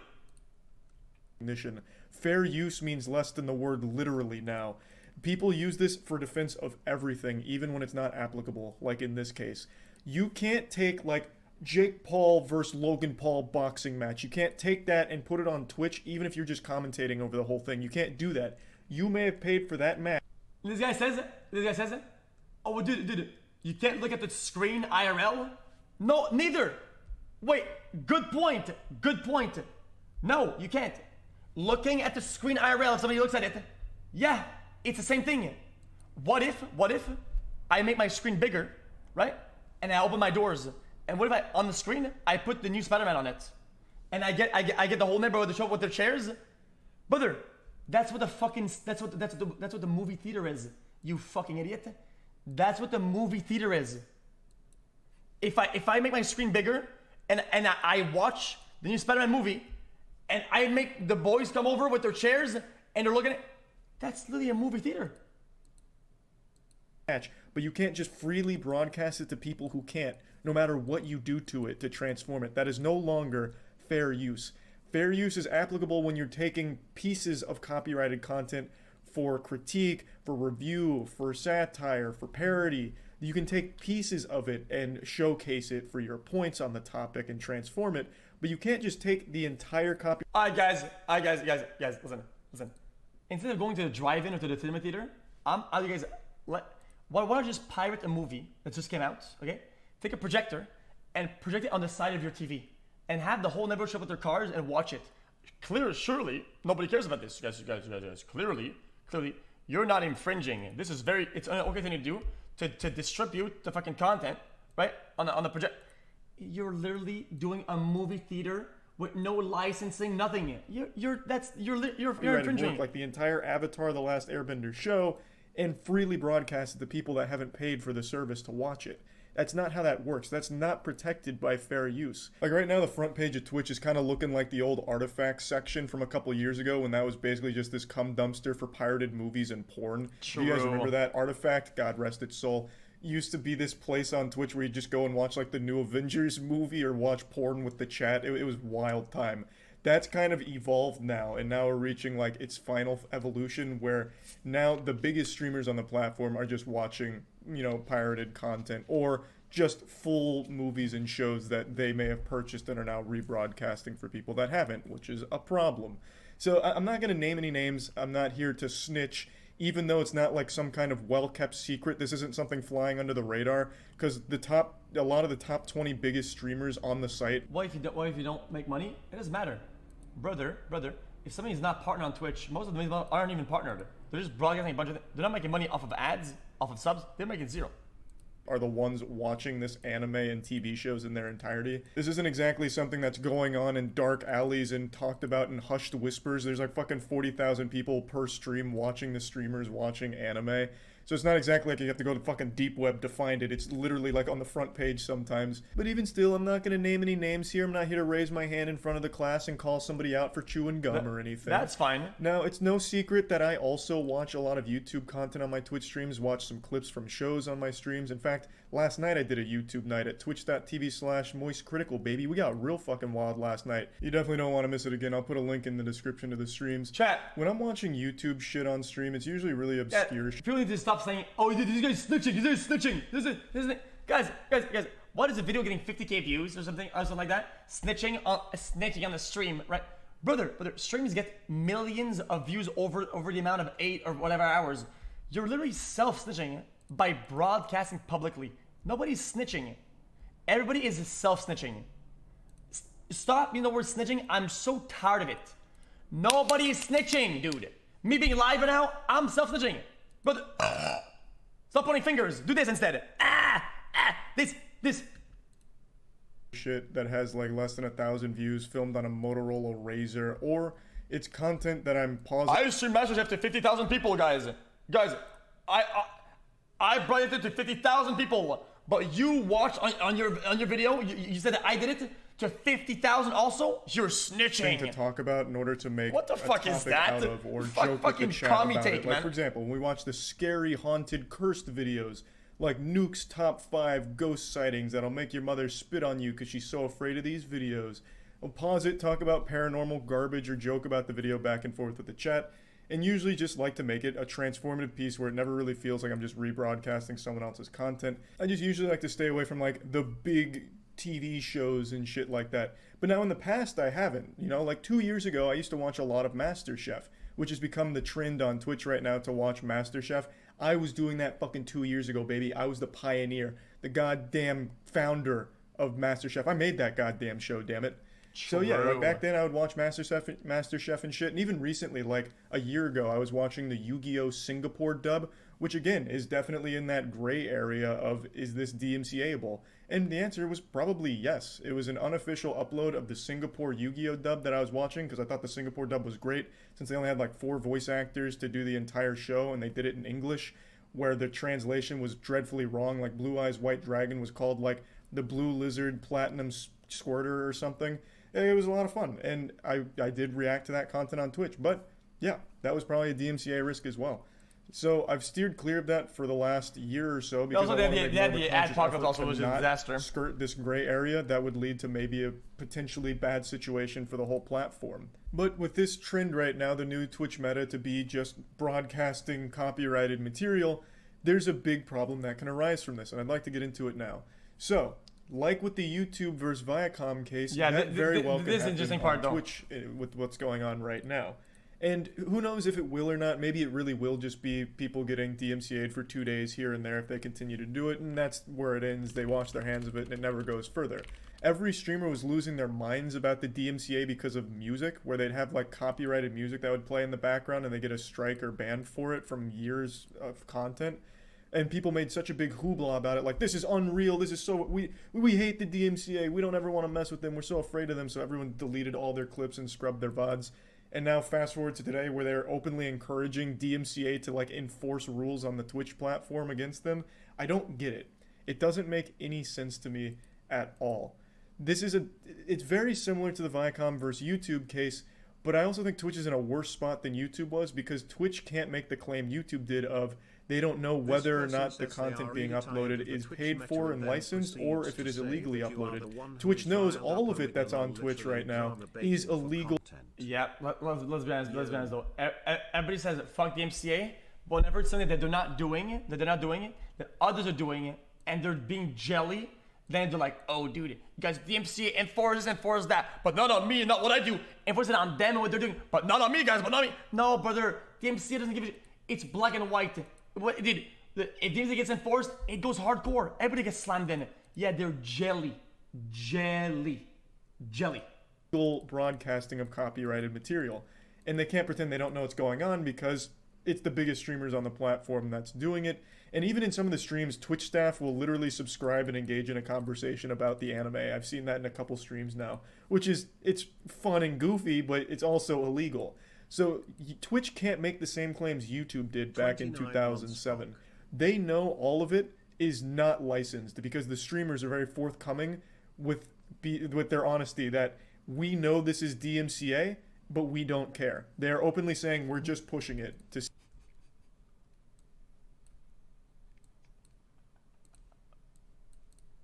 Fair use means less than the word literally now. People use this for defense of everything, even when it's not applicable, like in this case. You can't take, like, Jake Paul versus Logan Paul boxing match. You can't take that and put it on Twitch, even if you're just commentating over the whole thing. You can't do that. You may have paid for that match. This guy says it. Oh, dude, you can't look at the screen IRL? No, neither. Wait, good point. Good point. No, you can't. Looking at the screen IRL, if somebody looks at it, yeah, it's the same thing. What if I make my screen bigger, right? And I open my doors. And what if on the screen, I put the new Spider-Man on it? And I get the whole neighborhood to show up with their chairs? Brother, that's what the movie theater is. You fucking idiot. That's what the movie theater is. If I make my screen bigger and I watch the new Spider-Man movie and I make the boys come over with their chairs and they're looking at, that's literally a movie theater. But you can't just freely broadcast it to people who can't, no matter what you do to it to transform it. That is no longer fair use. Fair use is applicable when you're taking pieces of copyrighted content for critique, for review, for satire, for parody. You can take pieces of it and showcase it for your points on the topic and transform it, but you can't just take the entire copy. Alright guys, listen. Instead of going to the drive-in or to the cinema theater, why don't you just pirate a movie that just came out, okay? Take a projector and project it on the side of your TV and have the whole neighborhood show up with their cars and watch it. Surely, nobody cares about this. Guys, clearly, you're not infringing. This is it's an okay thing to do to distribute the fucking content, right? On the project. You're literally doing a movie theater with no licensing, nothing. You're infringing. Like the entire Avatar: The Last Airbender show and freely broadcast it to people that haven't paid for the service to watch it. That's not how that works. That's not protected by fair use. Like right now, the front page of Twitch is kind of looking like the old artifacts section from a couple years ago when that was basically just this cum dumpster for pirated movies and porn. True. Do you guys remember that? Artifact, God rest its soul, used to be this place on Twitch where you just go and watch like the new Avengers movie or watch porn with the chat. It was wild time. That's kind of evolved now, and now we're reaching like its final evolution where now the biggest streamers on the platform are just watching, pirated content or just full movies and shows that they may have purchased and are now rebroadcasting for people that haven't, which is a problem. So I'm not going to name any names. I'm not here to snitch, even though it's not like some kind of well-kept secret. This isn't something flying under the radar, because a lot of the top 20 biggest streamers on the site. What if you don't make money? It doesn't matter. Brother, if somebody's not partnered on Twitch, most of them aren't even partnered. They're just broadcasting a bunch of things. They're not making money off of ads, off of subs. They're making zero. Are the ones watching this anime and TV shows in their entirety. This isn't exactly something that's going on in dark alleys and talked about in hushed whispers. There's like fucking 40,000 people per stream watching the streamers watching anime. So it's not exactly like you have to go to fucking deep web to find it. It's literally like on the front page sometimes. But even still, I'm not going to name any names here. I'm not here to raise my hand in front of the class and call somebody out for chewing gum or anything. That's fine. Now, it's no secret that I also watch a lot of YouTube content on my Twitch streams, watch some clips from shows on my streams. In fact, last night I did a YouTube night at twitch.tv/moistcritical, baby. We got real fucking wild last night. You definitely don't want to miss it again. I'll put a link in the description to the streams. Chat. When I'm watching YouTube shit on stream, it's usually really obscure shit. People need to stop saying, oh, this guy's snitching, this is snitching, this is guys, what is a video getting 50k views or something like that? Snitching on the stream, right? Brother, streams get millions of views over the amount of 8 or whatever hours. You're literally self-snitching by broadcasting publicly. Nobody's snitching. Everybody is self-snitching. Stop using the word snitching. I'm so tired of it. Nobody is snitching, dude. Me being live right now, I'm self-snitching. Brother, stop pointing fingers. Do this instead. This. Shit that has like less than 1,000 views, filmed on a Motorola Razr, or it's content that I'm pausing. I stream MasterChef to 50,000 people, guys. I brought it to 50,000 people, but you watched on your video. You said that I did it to 50,000. Also, you're snitching. To talk about in order to make what the fuck is that? Out of, or joke with the chat about it. Like for example, when we watch the scary, haunted, cursed videos, like Nuke's top 5 ghost sightings that'll make your mother spit on you because she's so afraid of these videos. I'll pause it, talk about paranormal garbage, or joke about the video back and forth with the chat, and usually just like to make it a transformative piece where it never really feels like I'm just rebroadcasting someone else's content. I just usually like to stay away from like the big TV shows and shit like that. But now in the past I haven't. Like 2 years ago I used to watch a lot of MasterChef, which has become the trend on Twitch right now to watch MasterChef. I was doing that fucking 2 years ago, baby. I was the pioneer, the goddamn founder of MasterChef. I made that goddamn show, damn it. So yeah, like back then I would watch MasterChef and shit, and even recently, like a year ago, I was watching the Yu-Gi-Oh! Singapore dub, which again is definitely in that gray area of, is this DMCA-able? And the answer was probably yes. It was an unofficial upload of the Singapore Yu-Gi-Oh! Dub that I was watching, because I thought the Singapore dub was great, since they only had like 4 voice actors to do the entire show, and they did it in English, where the translation was dreadfully wrong. Like Blue Eyes White Dragon was called like the Blue Lizard Platinum Squirter or something. It was a lot of fun, and I did react to that content on Twitch. But yeah, that was probably a DMCA risk as well. So I've steered clear of that for the last year or so, because also the ad pocket also was a disaster. Skirt this gray area that would lead to maybe a potentially bad situation for the whole platform. But with this trend right now, the new Twitch meta to be just broadcasting copyrighted material, there's a big problem that can arise from this, and I'd like to get into it now. So, like with the YouTube versus Viacom case, that very well could happen on Twitch with what's going on right now. And who knows if it will or not. Maybe it really will just be people getting DMCA'd for 2 days here and there if they continue to do it, and that's where it ends. They wash their hands of it, and it never goes further. Every streamer was losing their minds about the DMCA because of music, where they'd have like copyrighted music that would play in the background, and they get a strike or ban for it from years of content. And people made such a big hoopla about it, like, this is unreal, this is so, we hate the DMCA, we don't ever want to mess with them, we're so afraid of them, so everyone deleted all their clips and scrubbed their VODs. And now fast forward to today, where they're openly encouraging DMCA to like enforce rules on the Twitch platform against them. I don't get it. It doesn't make any sense to me at all. It's very similar to the Viacom versus YouTube case, but I also think Twitch is in a worse spot than YouTube was, because Twitch can't make the claim YouTube did of, they don't know whether or not the content being uploaded is paid for and licensed, or if it is illegally uploaded. Twitch knows all of it that's on Twitch right now is illegal. Yeah, let's be honest though. Everybody says fuck the DMCA, but whenever it's something that they're not doing it, that others are doing it, and they're being jelly, then they're like, oh dude, you guys, DMCA enforce that, but not on me, not what I do. Enforce it on them and what they're doing, but not on me, guys, but not on me. No, brother, DMCA doesn't give a shit. It's black and white. Dude, if DMCA gets enforced, it goes hardcore. Everybody gets slammed in it. Yeah, they're jelly. Broadcasting of copyrighted material. And they can't pretend they don't know what's going on, because it's the biggest streamers on the platform that's doing it. And even in some of the streams, Twitch staff will literally subscribe and engage in a conversation about the anime. I've seen that in a couple streams now, it's fun and goofy, but it's also illegal. So Twitch can't make the same claims YouTube did back in 2007. They know all of it is not licensed, because the streamers are very forthcoming with their honesty that we know this is DMCA, but we don't care. They're openly saying we're just pushing it to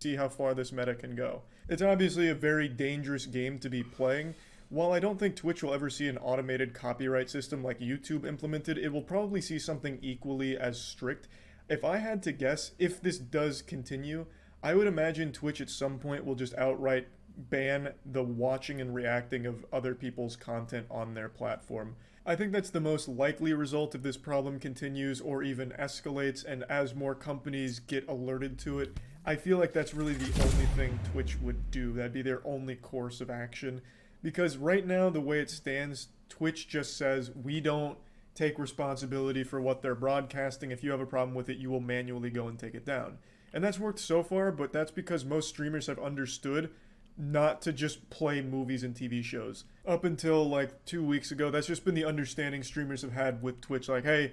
see how far this meta can go. It's obviously a very dangerous game to be playing. While I don't think Twitch will ever see an automated copyright system like YouTube implemented, it will probably see something equally as strict. If I had to guess, if this does continue, I would imagine Twitch at some point will just outright ban the watching and reacting of other people's content on their platform. I think that's the most likely result if this problem continues or even escalates, and as more companies get alerted to it, I feel like that's really the only thing Twitch would do. That'd be their only course of action. Because right now, the way it stands, Twitch just says, we don't take responsibility for what they're broadcasting. If you have a problem with it, you will manually go and take it down. And that's worked so far, but that's because most streamers have understood not to just play movies and TV shows. Up until like 2 weeks ago, that's just been the understanding streamers have had with Twitch. Like, hey,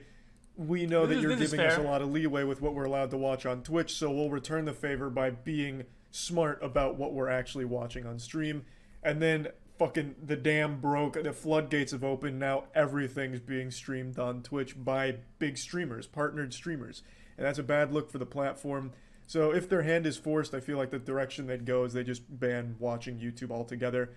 we know that you're giving us a lot of leeway with what we're allowed to watch on Twitch, so we'll return the favor by being smart about what we're actually watching on stream. And then fucking the dam broke, the floodgates have opened, now everything's being streamed on Twitch by big streamers, partnered streamers. And that's a bad look for the platform. So if their hand is forced, I feel like the direction they'd go is they just ban watching YouTube altogether.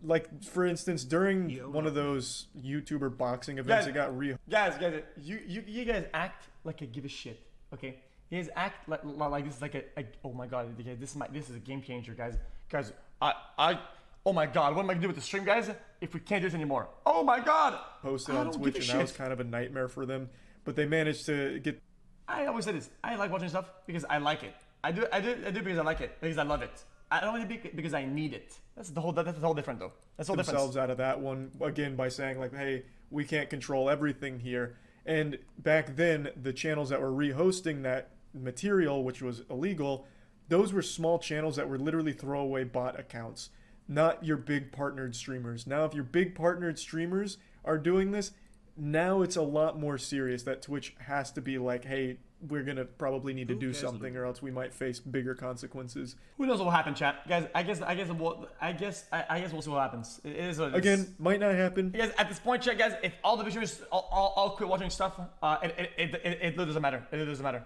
Like, for instance, during one of those YouTuber boxing events, it got real. Guys, you guys act like I give a shit, okay? You guys act like this is like a oh my god, this is a game changer, guys. Guys, oh my god, what am I gonna do with the stream, guys, if we can't do this anymore? Oh my god! Posted on Twitch, and that was kind of a nightmare for them. But they managed to get... I always say this, I like watching stuff because I like it. I do because I like it, because I love it. I don't do it because I need it. That's the whole different though. That's all different. Themselves out of that one again by saying like, hey, we can't control everything here. And back then, the channels that were rehosting that material, which was illegal, those were small channels that were literally throwaway bot accounts, not your big partnered streamers. Now, if your big partnered streamers are doing this, now it's a lot more serious that Twitch has to be like, hey, we're gonna probably need to do something, or else we might face bigger consequences. Who knows what will happen, chat, guys? I guess we'll see what happens. It is what it is. Again, might not happen. Guys, at this point, chat, guys, if all the streamers all quit watching stuff, it doesn't matter. It doesn't matter.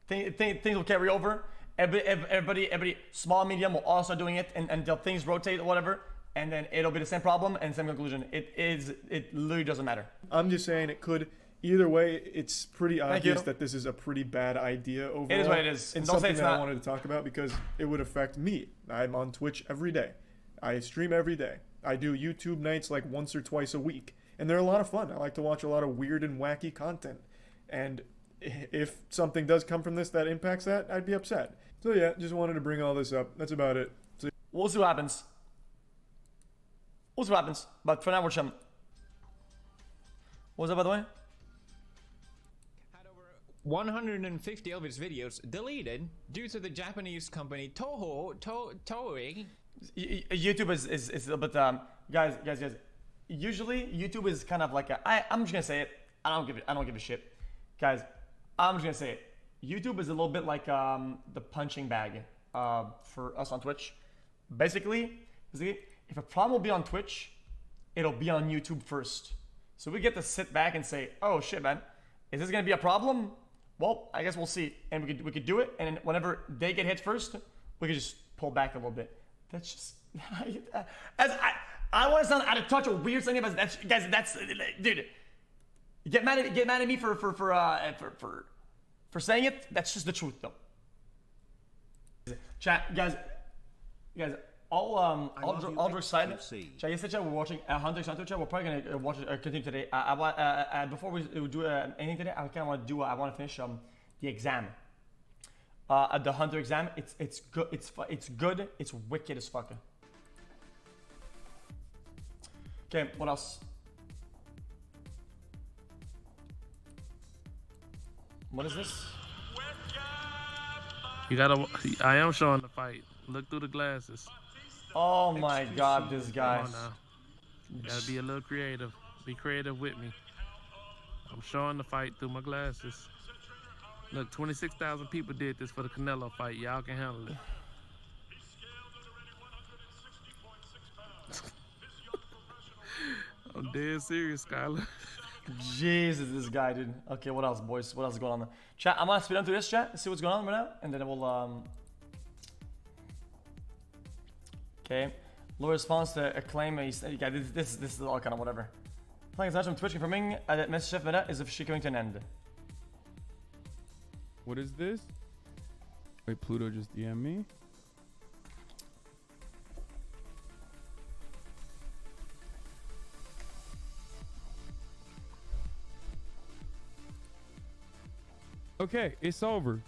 Things will carry over. Everybody, small, medium will all start doing it, and until things rotate or whatever, and then it'll be the same problem and same conclusion. It literally doesn't matter. I'm just saying it could. Either way, it's pretty obvious that this is a pretty bad idea overall. It is what it is. And something that I wanted to talk about because it would affect me. I'm on Twitch every day. I stream every day. I do YouTube nights like once or twice a week. And they're a lot of fun. I like to watch a lot of weird and wacky content. And if something does come from this that impacts that, I'd be upset. So yeah, just wanted to bring all this up. That's about it. So we'll see what happens. We'll see what happens. But for now, we're chilling. What was that, by the way? 150 of his videos deleted due to the Japanese company Toei. YouTube is a little bit guys. Usually YouTube is kind of like I'm just gonna say it. I don't give a shit, guys. I'm just gonna say it. YouTube is a little bit like the punching bag for us on Twitch. Basically, if a problem will be on Twitch, it'll be on YouTube first. So we get to sit back and say, oh shit, man, is this gonna be a problem? Well, I guess we'll see, and we could do it, and then whenever they get hit first, we could just pull back a little bit. That's just I want to sound out of touch or weird something, but that's guys. That's dude. Get mad at me for saying it. That's just the truth, though. Chat, guys. All jokes aside, chat. Yesterday, we're watching Hunter x Hunter. Chat, we're probably gonna watch it continue today. Before we do anything today, I kind of want to I want to finish the exam. The Hunter exam. It's good. It's good. It's wicked as fuck. Okay, what else? What is this? You gotta. I am showing the fight. Look through the glasses. Oh my god, this guy. Come on now. You gotta be a little creative. Be creative with me. I'm showing the fight through my glasses. Look, 26,000 people did this for the Canelo fight. Y'all can handle it. I'm dead serious, Skylar. Jesus, this guy, dude. Okay, what else, boys? What else is going on? Chat, I'm gonna speed on through this, chat, see what's going on right now, and then we'll Okay. Low response to a claim. Yeah, this is all kind of whatever. Playing as from Twitch confirming that Mr. Chef Meta is officially coming to an end. What is this? Wait, Pluto just DM'd me? Okay, it's over.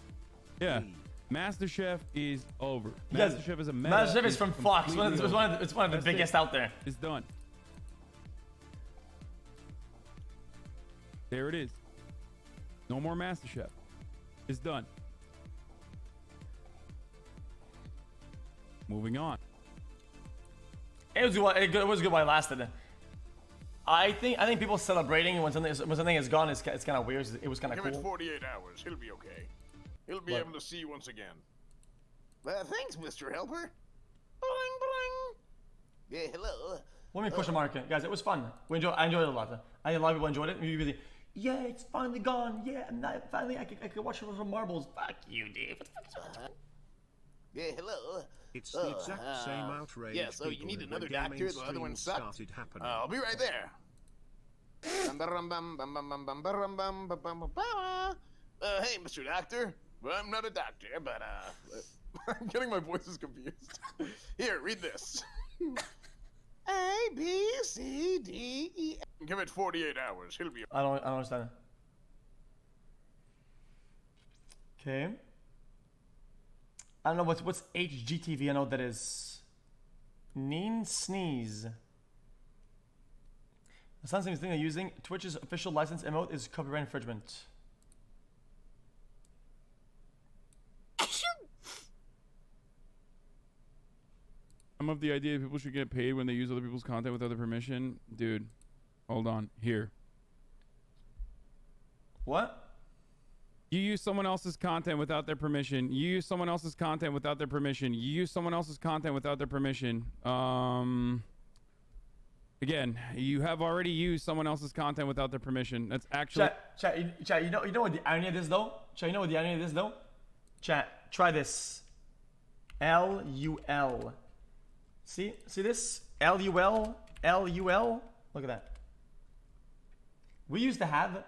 Yeah. MasterChef is over. MasterChef is a meta. MasterChef is from Fox. It's one of the biggest out there. It's done. There it is. No more MasterChef. It's done. Moving on. It was good while it lasted. I think people celebrating when something is gone is kind of weird. It was kind of cool. Give it 48 hours. He'll be okay. He'll be able to see you once again. Thanks, Mr. Helper. Boing, boing. Yeah, hello. Let me question mark it, guys. It was fun. I enjoyed it a lot. I think a lot of people enjoyed it. You really, yeah, it's finally gone. Yeah, finally I could watch some marbles. Fuck you, Dave. What the fuck is going on? Yeah, hello. It's the exact same outrage. Yeah, so you need another doctor. The other one sucked. I'll be right there. Hey, Mr. Doctor. Well, I'm not a doctor, but I'm getting my voices confused. Here, read this. A, B, C, D, E. Give it 48 hours. He'll be. I don't understand. Okay. I don't know what's HGTV. I know what that is. Neen Sneeze. The sounds thing they're using. Twitch's official license emote is copyright infringement. I'm of the idea people should get paid when they use other people's content without their permission. Dude, hold on. Here. What? You use someone else's content without their permission. You use someone else's content without their permission. You use someone else's content without their permission. Again, you have already used someone else's content without their permission. That's actually... Chat, you know what the irony of this, though? Chat, you know what the irony of this, though? Chat, try this. L-U-L. See this? L-U-L, L-U-L. Look at that. We used to have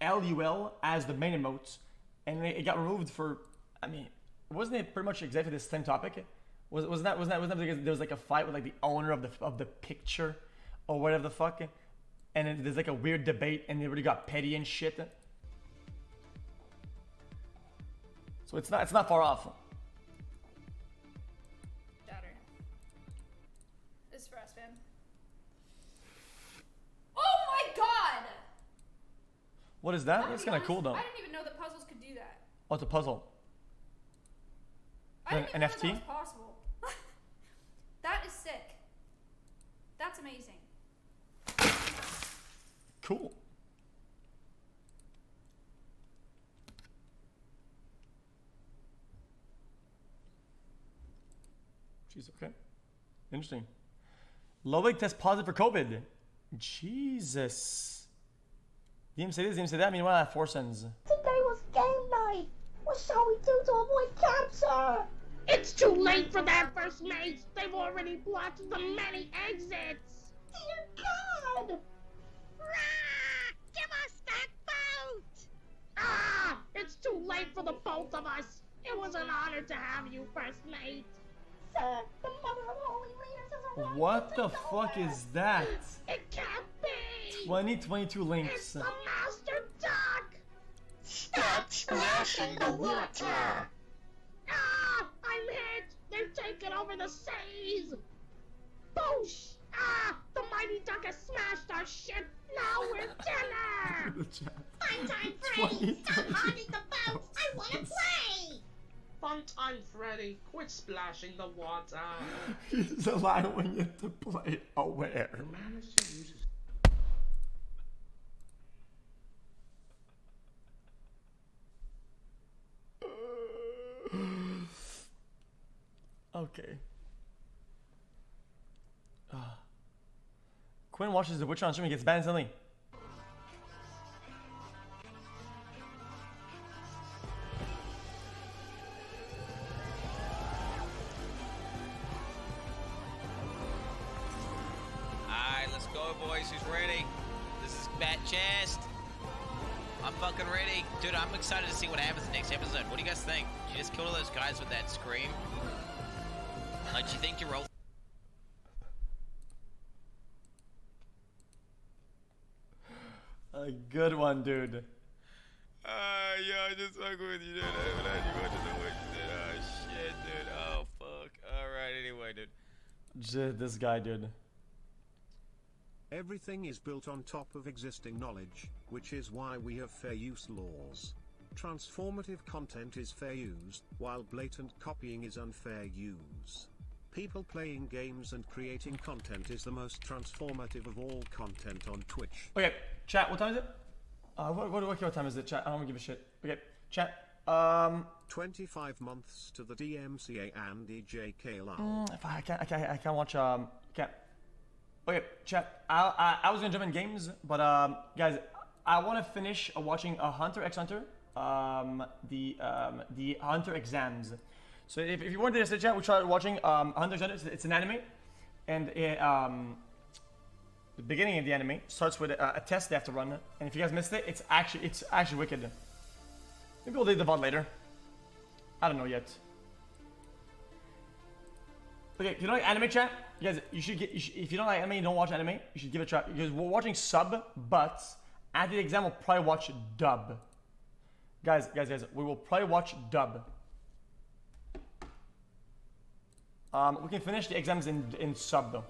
L-U-L as the main emote, and it got removed for, I mean, wasn't it pretty much exactly the same topic? Wasn't that because there was like a fight with like the owner of the picture or whatever the fuck, and then there's like a weird debate and they already got petty and shit. So it's not far off. Oh my god! What is that? That's kind of cool though. I didn't even know that puzzles could do that. Oh, it's a puzzle. I didn't even NFT? know that was possible. That is sick. That's amazing. Cool. Jeez, okay. Interesting. Lovick tests positive for COVID. Jesus. DMCA this, DMCA that. Meanwhile, I have 4 sins. Today was game night. What shall we do to avoid capture? It's too late for that, first mate. They've already blocked the many exits. Dear God! Give us that boat! Ah! It's too late for the both of us. It was an honor to have you, first mate. Sir, the mother of holy leaders is around. What the fuck is that? It can't be! 2022 links. It's the master duck! Stop splashing the water! Ah! I'm hit! They've taken over the seas! Boosh! Ah! The mighty duck has smashed our ship! Now we're dinner! Fun time, Freddy! Stop hogging the boat! I wanna play! Fun time, Freddy! Quit splashing the water! He's allowing it to play aware. Okay. Quinn watches The Witcher on stream and gets banned instantly. Alright, let's go, boys. Who's ready? This is Bat Chest. I'm fucking ready. Dude, I'm excited to see what happens next episode. What do you guys think? Did you just kill all those guys with that scream? Like, do you think you roll? A good one, dude. Yo, I just fuck with you, dude. I'm glad you want to know what you did. Oh, shit, dude. Oh, fuck. Alright, anyway, dude. This guy, dude. Everything is built on top of existing knowledge, which is why we have fair use laws. Transformative content is fair use, while blatant copying is unfair use. People playing games and creating content is the most transformative of all content on Twitch. Okay, chat, what time is it? What time is it, chat? I don't give a shit. Okay, chat. 25 months to the DMCA and EJK I can't watch, can't. Okay, chat, I was gonna jump in games, but, guys, I want to finish watching Hunter x Hunter, the Hunter exams. So if you weren't there to chat, we started watching Hunter x Hunter. It's an anime, and the beginning of the anime starts with a test they have to run. And if you guys missed it, it's actually wicked. Maybe we'll do the VOD later. I don't know yet. Okay, if you don't like anime, chat, you guys, if you don't like anime, you don't watch anime, you should give it a try. Because we're watching sub, but after the exam, we'll probably watch dub. Guys, we will probably watch dub. We can finish the exams in sub though.